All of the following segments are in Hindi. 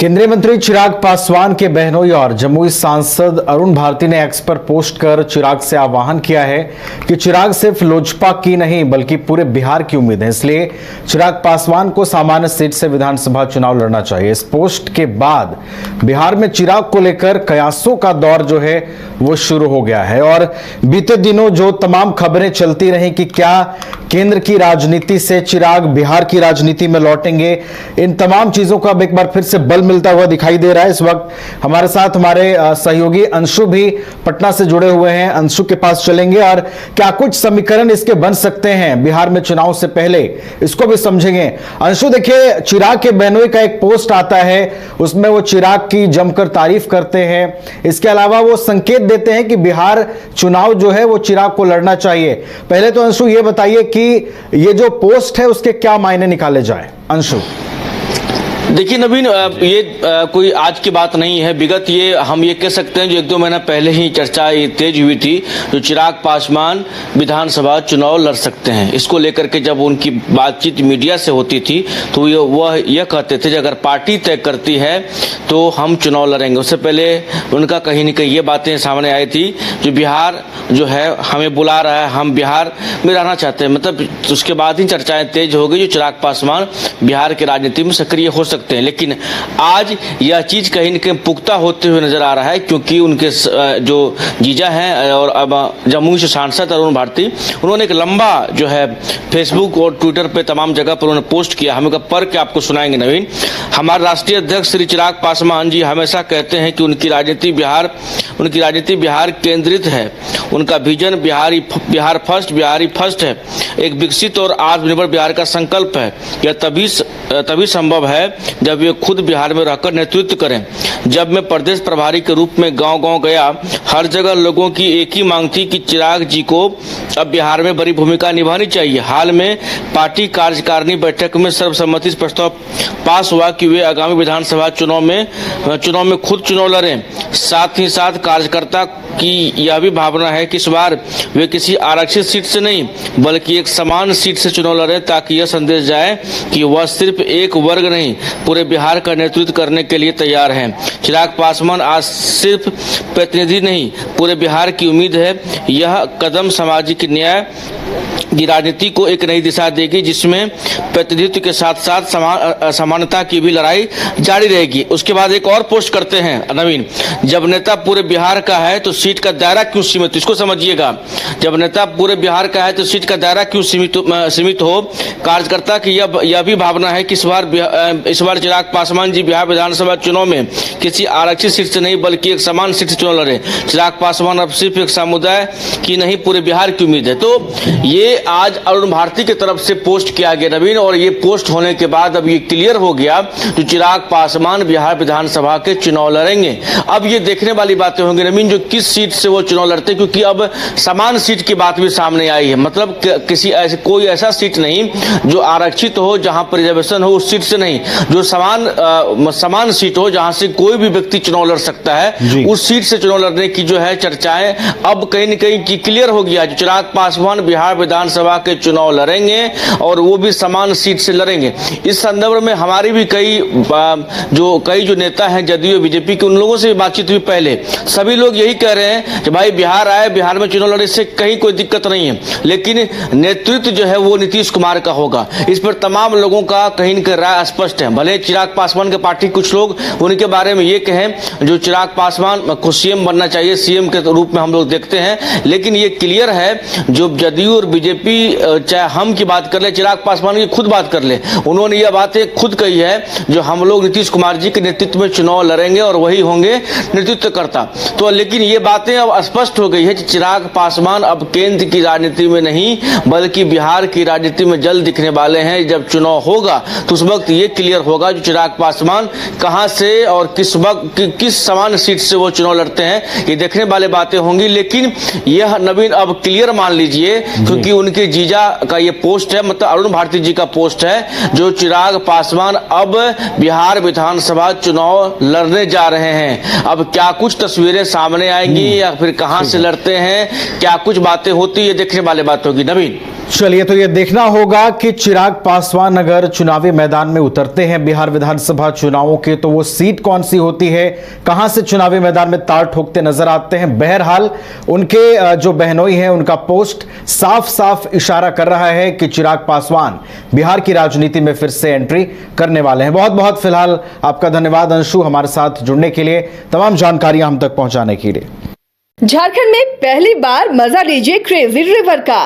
केंद्रीय मंत्री चिराग पासवान के बहनोई और जमुई सांसद अरुण भारती ने एक्स पर पोस्ट कर चिराग से आह्वान किया है कि चिराग सिर्फ लोजपा की नहीं बल्कि पूरे बिहार की उम्मीद है, इसलिए चिराग पासवान को सामान्य सीट से विधानसभा चुनाव लड़ना चाहिए। इस पोस्ट के बाद बिहार में चिराग को लेकर कयासों का दौर जो है वो शुरू हो गया है और बीते दिनों जो तमाम खबरें चलती रही कि क्या केंद्र की राजनीति से चिराग बिहार की राजनीति में लौटेंगे, इन तमाम चीजों का अब एक बार फिर से बल मिलता हुआ दिखाई दे रहा है। इस वक्त हमारे साथ हमारे सहयोगी अंशु भी पटना से जुड़े हुए हैं। अंशु के पास चलेंगे और क्या कुछ समीकरण इसके बन सकते हैं बिहार में चुनाव से पहले, इसको भी समझेंगे। अंशु, देखिए, चिराग के बहनोई का एक पोस्ट आता है, उसमें वो चिराग की जमकर तारीफ करते हैं। इसके अलावा वो संकेत देते हैं कि बिहार चुनाव जो है वो चिराग को लड़ना चाहिए। पहले तो अंशु ये बताइए कि ये जो पोस्ट है उसके क्या मायने निकाले जाए। अंशु, देखिए नवीन, ये कोई आज की बात नहीं है। विगत ये हम ये कह सकते हैं जो एक दो महीना पहले ही चर्चा ये तेज हुई थी, जो चिराग पासवान विधानसभा चुनाव लड़ सकते हैं। इसको लेकर के जब उनकी बातचीत मीडिया से होती थी तो वह यह कहते थे कि अगर पार्टी तय करती है तो हम चुनाव लड़ेंगे। उससे पहले उनका कहीं न कहीं ये बातें सामने आई थी जो बिहार जो है हमें बुला रहा है, हम बिहार में रहना चाहते हैं। मतलब उसके बाद ही चर्चाएं तेज हो गई जो चिराग पासवान बिहार की राजनीति में सक्रिय हो सकते हैं। लेकिन आज यह चीज कहीं न कहीं पुख्ता होते हुए नजर आ रहा है, क्योंकि उनके जो जीजा हैं और अब जमुई से सांसद अरुण भारती, उन्होंने एक लंबा जो है फेसबुक और ट्विटर पे तमाम जगह पर उन्होंने पोस्ट किया। हम पढ़ के आपको सुनाएंगे नवीन। हमारे राष्ट्रीय अध्यक्ष श्री चिराग पासवान जी हमेशा कहते हैं कि उनकी राजनीति बिहार केंद्रित है। उनका विजन बिहार फर्स्ट है। एक विकसित और आत्मनिर्भर बिहार का संकल्प है। यह तभी संभव है जब वे खुद बिहार में रहकर नेतृत्व करें। जब मैं प्रदेश प्रभारी के रूप में गांव-गांव गया, हर जगह लोगों की एक ही मांग थी कि चिराग जी को अब बिहार में बड़ी भूमिका निभानी चाहिए। हाल में पार्टी कार्यकारिणी बैठक में सर्वसम्मति से प्रस्ताव पास हुआ कि वे आगामी विधानसभा चुनाव में खुद चुनाव लड़ें। साथ ही साथ कार्यकर्ता की यह भी भावना है कि इस बार वे किसी आरक्षित सीट से नहीं बल्कि एक समान सीट से चुनाव लड़े, ताकि यह संदेश जाए कि वह सिर्फ एक वर्ग नहीं पूरे बिहार का नेतृत्व करने के लिए तैयार हैं। चिराग पासवान आज सिर्फ प्रतिनिधि नहीं पूरे बिहार की उम्मीद है। यह कदम सामाजिक न्याय की राजनीति को एक नई दिशा देगी, जिसमें प्रतिनिधित्व के साथ साथ समानता की भी लड़ाई जारी रहेगी। उसके बाद एक और पोस्ट करते हैं नवीन, जब नेता पूरे बिहार का है तो सीट का दायरा क्यों सीमित, इसको समझिएगा। जब नेता पूरे बिहार का है तो सीट का दायरा क्यों सीमित हो। कार्यकर्ता की यह भी भावना है कि इस बार चिराग पासवान जी बिहार विधानसभा चुनाव में किसी आरक्षित सीट से नहीं बल्कि एक समान सीट से चुनाव लड़े। चिराग पासवान अब सिर्फ एक समुदाय की नहीं पूरे बिहार की उम्मीद है। तो ये आज अरुण भारती की तरफ से पोस्ट किया गया नवीन, और ये पोस्ट होने के बाद अब ये क्लियर हो गया जो चिराग पासवान बिहार विधानसभा के चुनाव लड़ेंगे। अब ये देखने वाली बातें होंगी नवीन जो किस सीट से वो चुनाव लड़ते, क्योंकि अब समान सीट की बात भी सामने आई है। मतलब कोई ऐसा सीट नहीं जो आरक्षित हो, जहां पर रिजर्वेशन हो, उस सीट से नहीं, जो समान सीट हो जहां से कोई भी व्यक्ति चुनाव लड़ सकता है, उस सीट से चुनाव लड़ने की जो है चर्चाएं अब कहीं न कहीं क्लियर हो गया। जो चिराग पासवान बिहार विधानसभा के चुनाव लड़ेंगे और वो भी समान सीट से लड़ेंगे। इस संदर्भ में हमारी भी कई जो नेता हैं जदयू बीजेपी के, उन लोगों से भी बातचीत हुई पहले। सभी लोग यही कह रहे हैं कि भाई बिहार आए, बिहार में चुनाव लड़े, से कहीं कोई दिक्कत नहीं है, लेकिन नेतृत्व जो है वो नीतीश कुमार का होगा। इस पर तमाम लोगों का कहीं न कहीं राय स्पष्ट है। भले चिराग पासवान के पार्टी कुछ लोग उनके बारे में ये कहें जो चिराग पासवान को सीएम बनना चाहिए, सीएम के रूप में हम लोग देखते हैं, लेकिन ये क्लियर है जो जदयू और बीजेपी, चाहे हम की बात कर ले, चिराग पासवान की खुद बात कर ले, उन्होंने ये बातें खुद कही है जो हम लोग नीतीश कुमार जी के नेतृत्व में चुनाव लड़ेंगे और वही होंगे नेतृत्वकर्ता। तो लेकिन ये बातें अब स्पष्ट हो गई है कि चिराग पासवान अब केंद्र की राजनीति में नहीं बल्कि बिहार की राजनीति में जल्द दिखने वाले हैं। जब चुनाव होगा तो उस वक्त ये क्लियर होगा जो चिराग पासवान कहां से और किस समान सीट से वो चुनाव लड़ते हैं, ये देखने वाले बातें होंगी। लेकिन यह नवीन अब क्लियर मान लीजिए, क्योंकि उनके जीजा का ये पोस्ट है, मतलब अरुण भारती जी का पोस्ट है, जो चिराग पासवान अब बिहार विधानसभा चुनाव लड़ने जा रहे हैं। अब क्या कुछ तस्वीरें सामने आएंगी या फिर कहां से लड़ते हैं, क्या कुछ बातें होती है, देखने वाले बात होगी नवीन। चलिए, तो ये देखना होगा कि चिराग पासवान अगर चुनावी मैदान में उतरते हैं बिहार विधानसभा चुनावों के, तो वो सीट कौन सी होती है, कहां से चुनावी मैदान में तार ठोकते नजर आते हैं। बहरहाल उनके जो बहनोई हैं, उनका पोस्ट साफ साफ इशारा कर रहा है कि चिराग पासवान बिहार की राजनीति में फिर से एंट्री करने वाले हैं। बहुत बहुत फिलहाल आपका धन्यवाद अंशु, हमारे साथ जुड़ने के लिए, तमाम जानकारियां हम तक पहुंचाने के लिए। झारखंड में पहली बार मजा लीजिए क्रेजी रिवर का।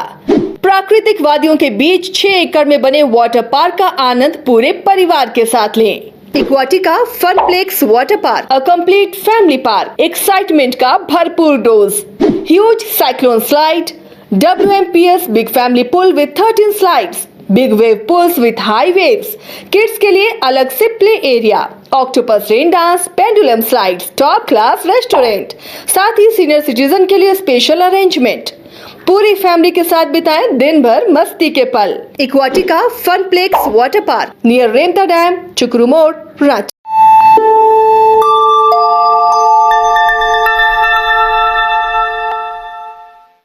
प्राकृतिक वादियों के बीच 6 एकड़ में बने वाटर पार्क का आनंद पूरे परिवार के साथ लें। Aquatica Funplex water park, a complete family park, excitement का भरपूर dose, huge cyclone slide, WMPS big family pool with 13 slides, big wave pools with high waves, kids के लिए अलग से play area, octopus rain dance, pendulum slides, top class restaurant, साथ ही सीनियर सिटीजन के लिए स्पेशल अरेंजमेंट। पूरी फैमिली के साथ बिताएं दिन भर मस्ती के पल। इक्वाटिका Funplex water park near Remta dam, चुकरू मोड़, रांची।